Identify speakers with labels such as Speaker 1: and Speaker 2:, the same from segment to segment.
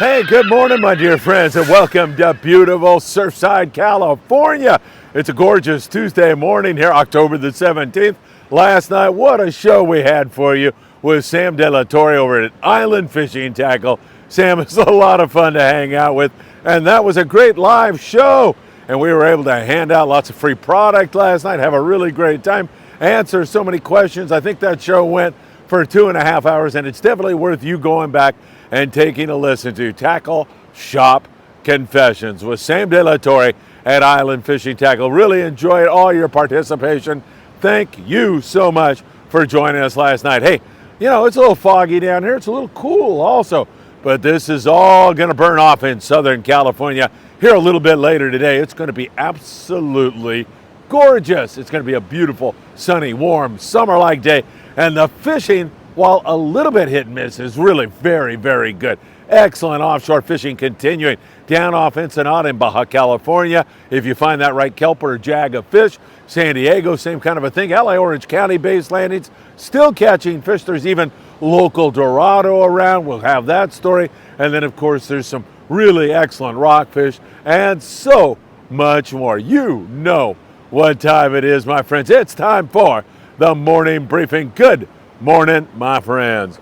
Speaker 1: Hey, good morning, my dear friends, and welcome to beautiful Surfside, California. It's a gorgeous Tuesday morning here, October the 17th. Last night, what a show we had for you with Sam De La Torre over at Island Fishing Tackle. Sam is a lot of fun to hang out with, and that was a great live show. And we were able to hand out lots of free product last night, have a really great time, answer so many questions. I think that show went for 2.5 hours, and it's definitely worth you going back and taking a listen to Tackle Shop Confessions with Sam De La Torre at Island Fishing Tackle. Really enjoyed all your participation. Thank you so much for joining us last night. Hey, you know, it's a little foggy down here. It's a little cool also, but this is all going to burn off in Southern California here a little bit later today. It's going to be absolutely gorgeous. It's going to be a beautiful, sunny, warm, summer-like day, and the fishing, while a little bit hit and miss, is really very, very good. Excellent offshore fishing continuing down off Ensenada in Baja California. If you find that right kelp or jag of fish, San Diego, same kind of a thing. LA, Orange County-based landings, still catching fish. There's even local Dorado around. We'll have that story. And then, of course, there's some really excellent rockfish and so much more. You know what time it is, my friends. It's time for the morning briefing. Good morning, my friends.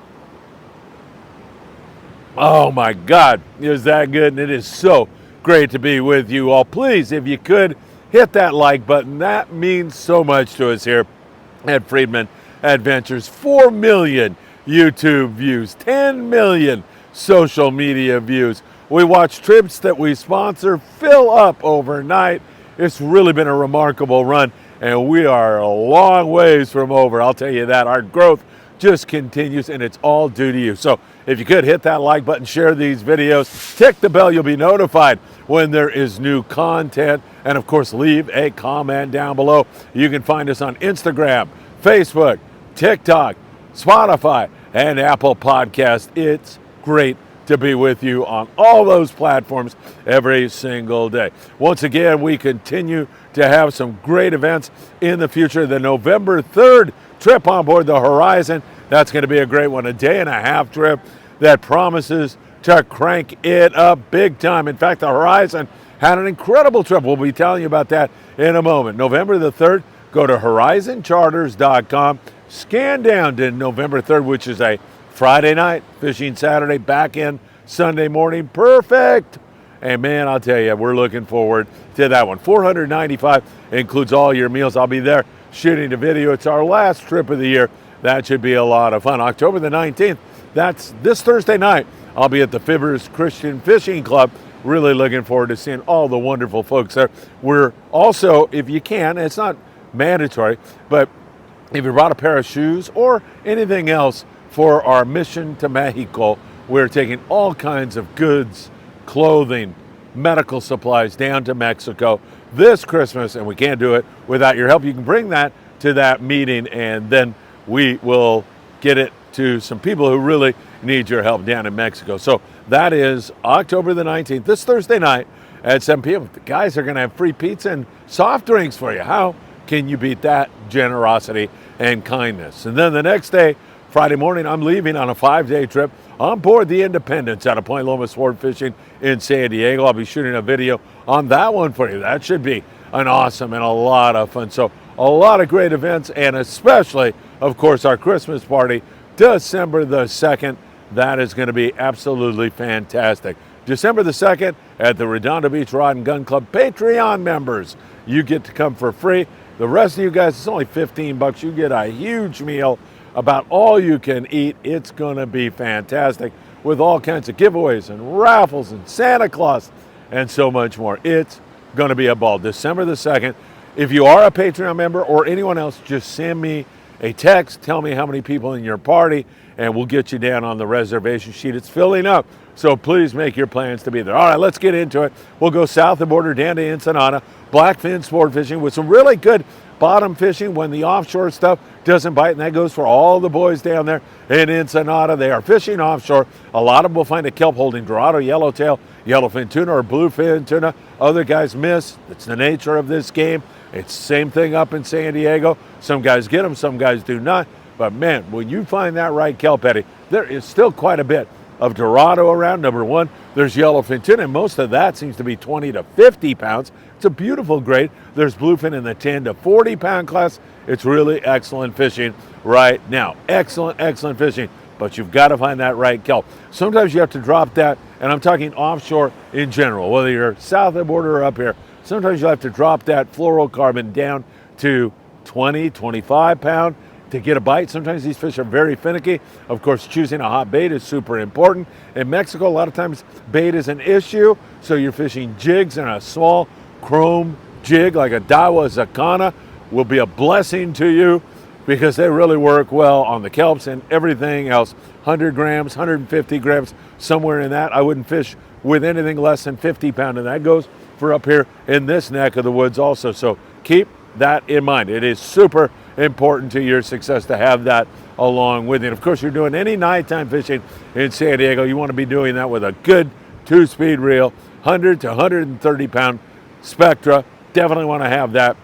Speaker 1: Oh my God, is that good? And it is so great to be with you all. Please, if you could, hit that like button. That means so much to us here at Friedman Adventures. 4 million YouTube views, 10 million social media views. We watch trips that we sponsor fill up overnight. It's really been a remarkable run, and we are a long ways from over. I'll tell you that. Our growth just continues, and it's all due to you. So if you could hit that like button, share these videos, tick the bell, you'll be notified when there is new content. And of course, leave a comment down below. You can find us on Instagram, Facebook, TikTok, Spotify, and Apple Podcasts. It's great to be with you on all those platforms every single day. Once again, we continue to have some great events in the future. The November 3rd trip on board the Horizon, that's going to be a great one. A 1.5-day trip that promises to crank it up big time. In fact, the Horizon had an incredible trip. We'll be telling you about that in a moment. November the 3rd, go to horizoncharters.com. Scan down to November 3rd, which is a Friday night, fishing Saturday, back in Sunday morning. Perfect. And man, I'll tell you, we're looking forward to that one. $495 includes all your meals. I'll be there shooting the video. It's our last trip of the year. That should be a lot of fun. October the 19th, that's this Thursday night. I'll be at the Fibbers Christian Fishing Club. Really looking forward to seeing all the wonderful folks there. We're also, if you can, it's not mandatory, but if you brought a pair of shoes or anything else for our mission to Mexico, we're taking all kinds of goods, clothing, medical supplies down to Mexico this Christmas, and we can't do it without your help. You can bring that to that meeting, and then we will get it to some people who really need your help down in Mexico. So that is October the 19th, this Thursday night at 7 p.m. The guys are going to have free pizza and soft drinks for you. How can you beat that generosity and kindness? And then the next day, Friday morning, I'm leaving on a 5-day trip on board the Independence out of Point Loma Sport Fishing in San Diego. I'll be shooting a video on that one for you. That should be an awesome and a lot of fun. So a lot of great events, and especially, of course, our Christmas party, December the 2nd. That is going to be absolutely fantastic. December the 2nd at the Redondo Beach Rod and Gun Club. Patreon members, you get to come for free. The rest of you guys, it's only $15. You get a huge meal, about all you can eat. It's going to be fantastic with all kinds of giveaways and raffles and Santa Claus and so much more. It's going to be a ball. December the 2nd. If you are a Patreon member or anyone else, just send me a text. Tell me how many people in your party, and we'll get you down on the reservation sheet. It's filling up, so please make your plans to be there. All right, let's get into it. We'll go south of the border down to Ensenada, blackfin sport fishing with some really good bottom fishing when the offshore stuff doesn't bite, and that goes for all the boys down there in Ensenada. They are fishing offshore. A lot of them will find a kelp holding Dorado, yellowtail, yellowfin tuna, or bluefin tuna. Other guys miss. It's the nature of this game. It's the same thing up in San Diego. Some guys get them, some guys do not. But man, when you find that right kelp eddy, there is still quite a bit of Dorado around, number one. There's yellowfin tuna, and most of that seems to be 20 to 50 pounds. It's a beautiful grade. There's bluefin in the 10 to 40 pound class. It's really excellent fishing right now. Excellent, excellent fishing. But you've got to find that right kelp. Sometimes you have to drop that, and I'm talking offshore in general, whether you're south of the border or up here. Sometimes you'll have to drop that fluorocarbon down to 20, 25 pound to get a bite. Sometimes these fish are very finicky. Of course, choosing a hot bait is super important. In Mexico, a lot of times bait is an issue, so you're fishing jigs, and a small chrome jig like a Dawa Zacana will be a blessing to you because they really work well on the kelps and everything else. 100 grams, 150 grams, somewhere in that. I wouldn't fish with anything less than 50 pound, and that goes for up here in this neck of the woods also. So keep that in mind. It is super important to your success to have that along with you. And of course, you're doing any nighttime fishing in San Diego, you want to be doing that with a good 2-speed reel, 100 to 130 pound Spectra. Definitely want to have that.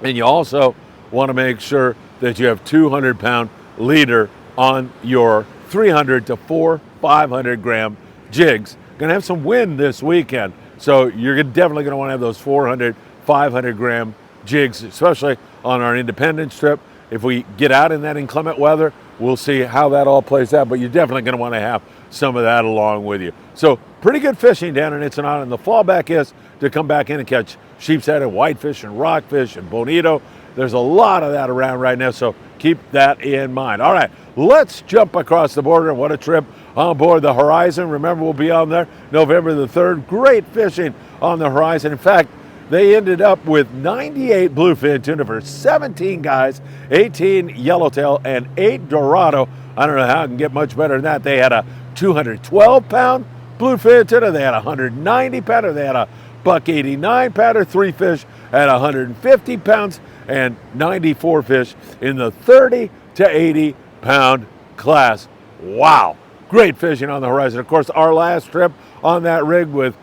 Speaker 1: And you also want to make sure that you have 200 pound leader on your 300 to 500 gram jigs. Going to have some wind this weekend, so you're definitely going to want to have those 400, 500 gram jigs, especially on our Independence trip. If we get out in that inclement weather, we'll see how that all plays out, but you're definitely going to want to have some of that along with you. So pretty good fishing down in Ensenada, and the fallback is to come back in and catch sheepshead and whitefish and rockfish and bonito. There's a lot of that around right now, so keep that in mind. All right, let's jump across the border. What a trip on board the Horizon. Remember, we'll be on there November the 3rd. Great fishing on the Horizon. In fact, they ended up with 98 bluefin tuna for 17 guys, 18 yellowtail, and 8 Dorado. I don't know how I can get much better than that. They had a 212-pound bluefin tuna. They had a 190-pounder. They had a $189-pounder, 3 fish at 150 pounds, and 94 fish in the 30 to 80 pound class. Wow, great fishing on the Horizon. Of course, our last trip on that rig with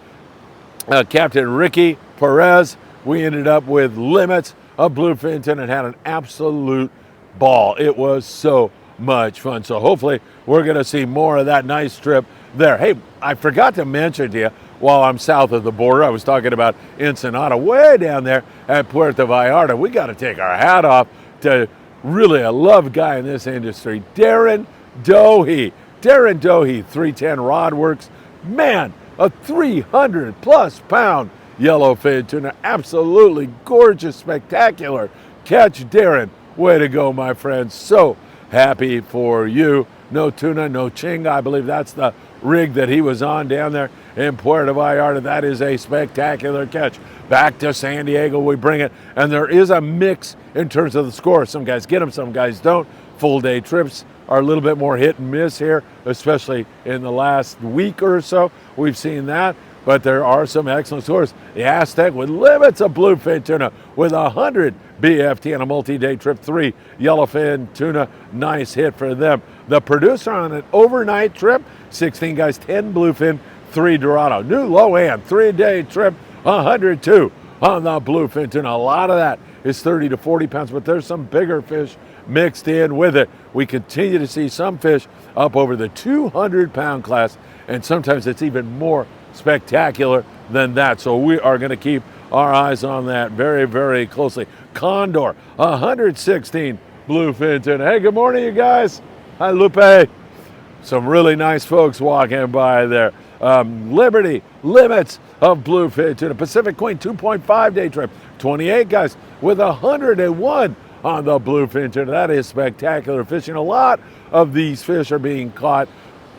Speaker 1: Captain Ricky Perez, we ended up with limits of bluefin tuna and had an absolute ball. It was so much fun. So hopefully we're going to see more of that nice trip there. Hey, I forgot to mention to you, while I'm south of the border, I was talking about Ensenada, way down there at Puerto Vallarta. We got to take our hat off to really a loved guy in this industry, Darren Dohe. Darren Dohe, 310 Rod Works. Man, a 300+ pound yellowfin tuna. Absolutely gorgeous, spectacular catch, Darren. Way to go, my friend. So happy for you. No tuna, no chinga. I believe that's the rig that he was on down there in Puerto Vallarta. That is a spectacular catch. Back to San Diego we bring it, and there is a mix in terms of the score. Some guys get them, some guys don't. Full day trips are a little bit more hit and miss here, especially in the last week or so. We've seen that, but there are some excellent scores. The Aztec with limits of bluefin tuna with 100 BFT on a multi-day trip, 3 yellowfin tuna. Nice hit for them. The Producer on an overnight trip, 16 guys, 10 bluefin, 3 Dorado. New low-end 3-day trip, 102 on the bluefin tuna. A lot of that is 30 to 40 pounds, but there's some bigger fish mixed in with it. We continue to see some fish up over the 200-pound class, and sometimes it's even more spectacular than that. So we are going to keep our eyes on that very, very closely. Condor, 116 bluefin tuna. Hey, good morning, you guys. Hi, Lupe. Some really nice folks walking by there. Liberty, limits of bluefin tuna. Pacific Queen, 2.5-day trip. 28 guys with 101 on the bluefin tuna. That is spectacular fishing. A lot of these fish are being caught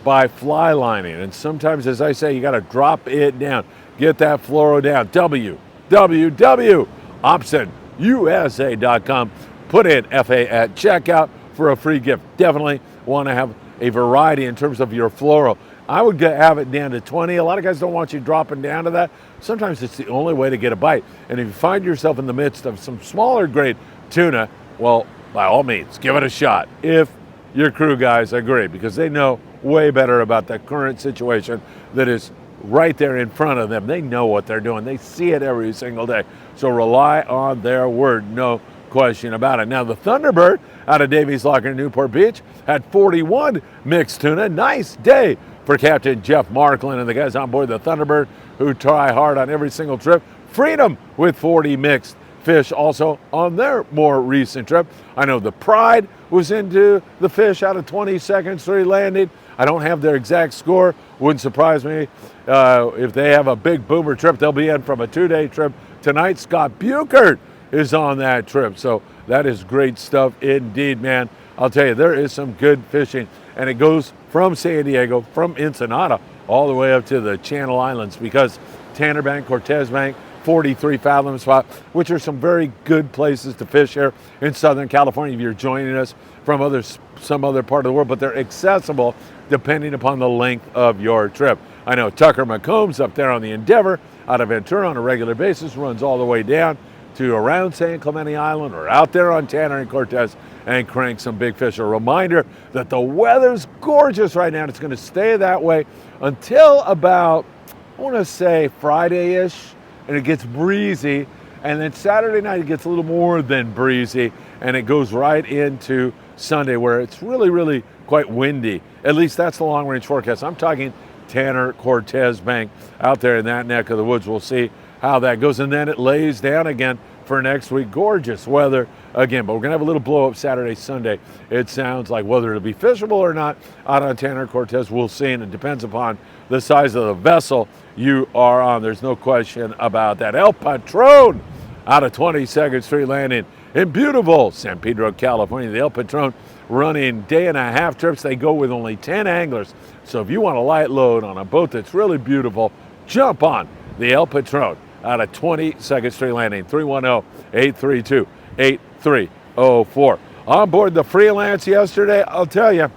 Speaker 1: by fly lining, and sometimes, as I say, you got to drop it down, get that fluoro down. www.optionusa.com. Put in FA at checkout for a free gift. Definitely want to have a variety in terms of your fluoro. I would have it down to 20. A lot of guys don't want you dropping down to that. Sometimes it's the only way to get a bite. And if you find yourself in the midst of some smaller grade tuna, well, by all means, give it a shot if your crew guys agree, because they know way better about the current situation that is right there in front of them. They know what they're doing. They see it every single day. So rely on their word, no question about it. Now, the Thunderbird out of Davies Locker in Newport Beach had 41 mixed tuna. Nice day for Captain Jeff Markland and the guys on board the Thunderbird who try hard on every single trip. Freedom with 40 mixed fish also on their more recent trip. I know the Pride was into the fish out of 22nd Street Landing. I don't have their exact score. Wouldn't surprise me if they have a big boomer trip. They'll be in from a 2-day trip tonight. Scott Buchert is on that trip. So that is great stuff indeed, man. I'll tell you, there is some good fishing, and it goes from San Diego, from Ensenada, all the way up to the Channel Islands, because Tanner Bank, Cortez Bank, 43 fathom spot, which are some very good places to fish here in Southern California if you're joining us from some other part of the world, but they're accessible depending upon the length of your trip. I know Tucker McCombs up there on the Endeavor out of Ventura on a regular basis, runs all the way down to around San Clemente Island or out there on Tanner and Cortez and crank some big fish. A reminder that the weather's gorgeous right now. It's going to stay that way until about, I want to say, Friday-ish, and it gets breezy. And then Saturday night it gets a little more than breezy, and it goes right into Sunday where it's really, really quite windy. At least that's the long-range forecast. I'm talking Tanner, Cortez Bank out there in that neck of the woods. We'll see how that goes. And then it lays down again for next week. Gorgeous weather again, but we're going to have a little blow up Saturday, Sunday. It sounds like whether it'll be fishable or not out on Tanner, Cortez, we'll see, and it depends upon the size of the vessel you are on. There's no question about that. El Patron out of 22nd Street Landing in beautiful San Pedro, California. The El Patron running day-and-a-half trips. They go with only 10 anglers. So if you want a light load on a boat that's really beautiful, jump on the El Patron out of 22nd Street Landing, 310-832-8304. On board the Freelance yesterday, I'll tell you,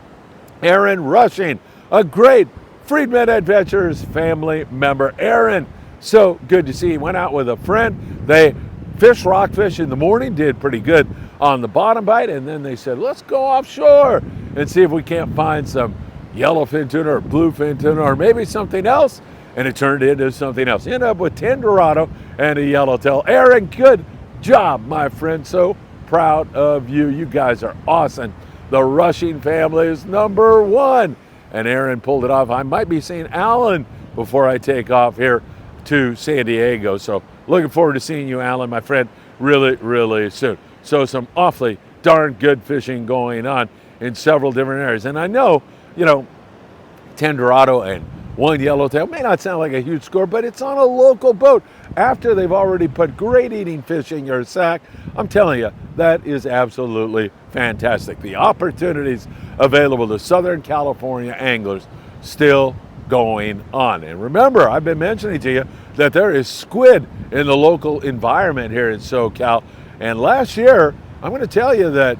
Speaker 1: Aaron Rushing, a great Friedman Adventures family member. Aaron, so good to see you. Went out with a friend. They fished rockfish in the morning, did pretty good on the bottom bite, and then they said, let's go offshore and see if we can't find some yellowfin tuna or bluefin tuna or maybe something else. And it turned into something else. Ended up with 10 Dorado and a yellowtail. Aaron, good job, my friend. So proud of you. You guys are awesome. The Rushing family is number one. And Aaron pulled it off. I might be seeing Alan before I take off here to San Diego. So looking forward to seeing you, Alan, my friend, really, really soon. So some awfully darn good fishing going on in several different areas. And I know, 10 Dorado and 1 yellowtail may not sound like a huge score, but it's on a local boat after they've already put great eating fish in your sack. I'm telling you, that is absolutely fantastic. The opportunities available to Southern California anglers still going on. And remember, I've been mentioning to you that there is squid in the local environment here in SoCal. And last year, I'm going to tell you that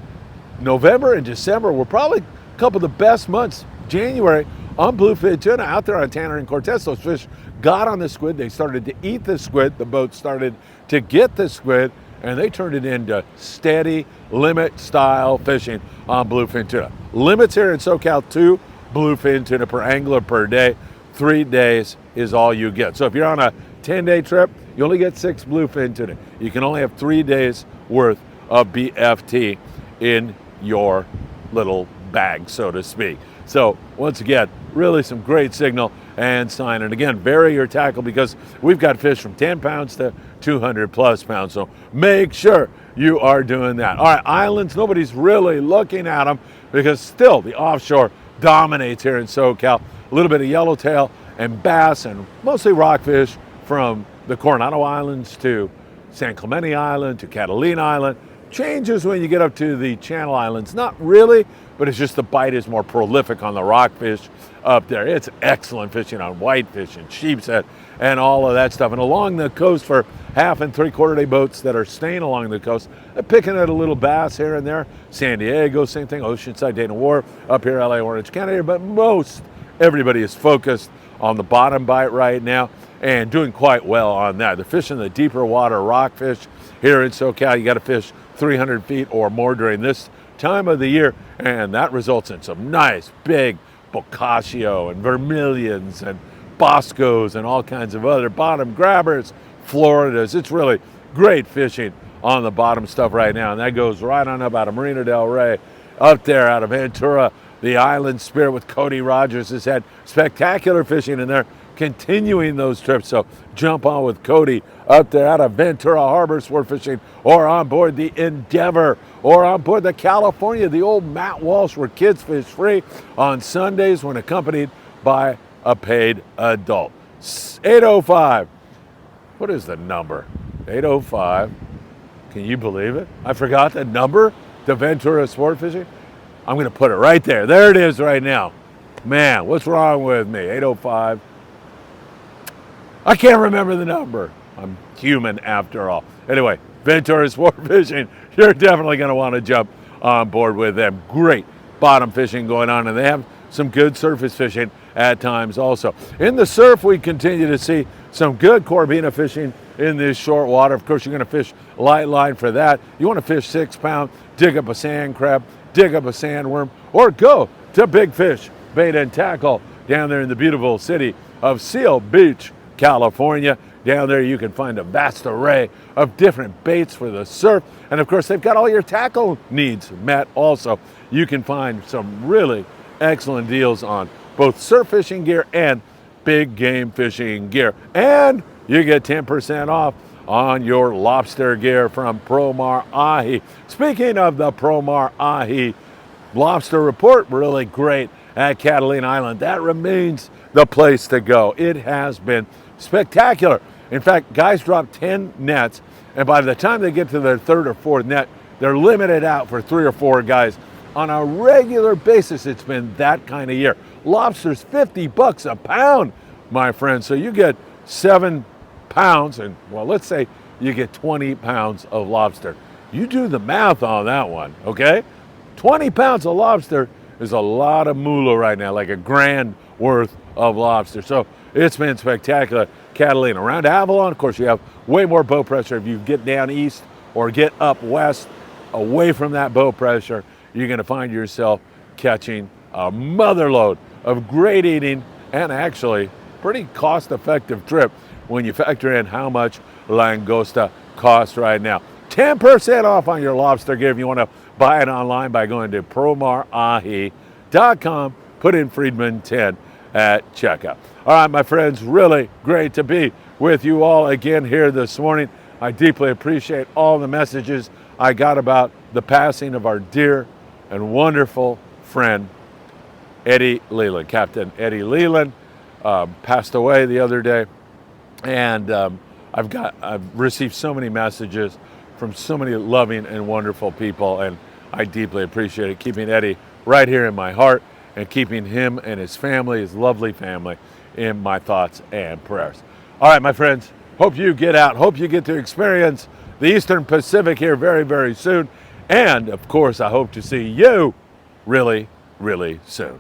Speaker 1: November and December were probably a couple of the best months. January on bluefin tuna out there on Tanner and Cortez. Those fish got on the squid. They started to eat the squid. The boat started to get the squid, and they turned it into steady limit style fishing on bluefin tuna. Limits here in SoCal, 2 bluefin tuna per angler per day. 3 days is all you get. So if you're on a 10-day trip, you only get 6 bluefin tuna. You can only have 3 days worth of BFT in your little bag, so to speak. So once again, really some great signal and sign. And again, vary your tackle because we've got fish from 10 pounds to 200 plus pounds. So make sure you are doing that. All right, islands, nobody's really looking at them because still the offshore dominates here in SoCal. A little bit of yellowtail and bass and mostly rockfish from the Coronado Islands to San Clemente Island to Catalina Island. Changes when you get up to the Channel Islands. Not really, but it's just the bite is more prolific on the rockfish up there. It's excellent fishing on whitefish and sheepshead and all of that stuff. And along the coast for 1/2 and 3/4 day boats that are staying along the coast, they're picking at a little bass here and there. San Diego, same thing. Oceanside, Dana Wharf, up here, LA, Orange County. But everybody is focused on the bottom bite right now and doing quite well on that. They're fishing the deeper water rockfish here in SoCal. You got to fish 300 feet or more during this time of the year, and that results in some nice big Boccaccio and Vermilions and Boscos and all kinds of other bottom grabbers, Floridas. It's really great fishing on the bottom stuff right now, and that goes right on up out of Marina del Rey, up there out of Ventura, The Island Spirit with Cody Rogers has had spectacular fishing, and they're continuing those trips. So jump on with Cody up there out of Ventura Harbor sport fishing, or on board the Endeavor, or on board the California, the old Matt Walsh, where kids fish free on Sundays when accompanied by a paid adult. 805. What is the number? 805. Can you believe it? I forgot the number to Ventura Sport Fishing. I'm going to put it right there. There it is right now. Man, what's wrong with me? 805. I can't remember the number. I'm human after all. Anyway, Ventura Sport Fishing, you're definitely going to want to jump on board with them. Great bottom fishing going on, and they have some good surface fishing at times also. In the surf, we continue to see some good Corbina fishing in this short water. Of course, you're going to fish light line for that. You want to fish 6 pound, dig up a sand crab, dig up a sandworm, or go to Big Fish Bait and Tackle down there in the beautiful city of Seal Beach, California. Down there you can find a vast array of different baits for the surf. And of course, they've got all your tackle needs met also. You can find some really excellent deals on both surf fishing gear and big game fishing gear. And you get 10% off on your lobster gear from Promar Ahi. Speaking of the Promar Ahi lobster report, really great at Catalina Island. That remains the place to go. It has been spectacular. In fact, guys drop 10 nets, and by the time they get to their third or fourth net, they're limited out for 3 or 4 guys. On a regular basis, it's been that kind of year. Lobster's $50 a pound, my friend. So you get 7 pounds, and well, let's say you get 20 pounds of lobster. You do the math on that one, okay? 20 pounds of lobster is a lot of moolah right now, like $1,000 worth of lobster. So it's been spectacular. Catalina. Around Avalon, of course, you have way more boat pressure. If you get down east or get up west, away from that boat pressure, you're going to find yourself catching a motherload of great eating and actually pretty cost-effective trip when you factor in how much langosta costs right now. 10% off on your lobster gear if you want to buy it online by going to promarahi.com. Put in Friedman 10 at checkout. All right, my friends, really great to be with you all again here this morning. I deeply appreciate all the messages I got about the passing of our dear and wonderful friend, Eddie Leland. Captain Eddie Leland passed away the other day, and I've received so many messages from so many loving and wonderful people, and I deeply appreciate it, keeping Eddie right here in my heart and keeping him and his family, his lovely family, in my thoughts and prayers. All right, my friends, hope you get out. Hope you get to experience the Eastern Pacific here very, very soon. And, of course, I hope to see you really, really soon.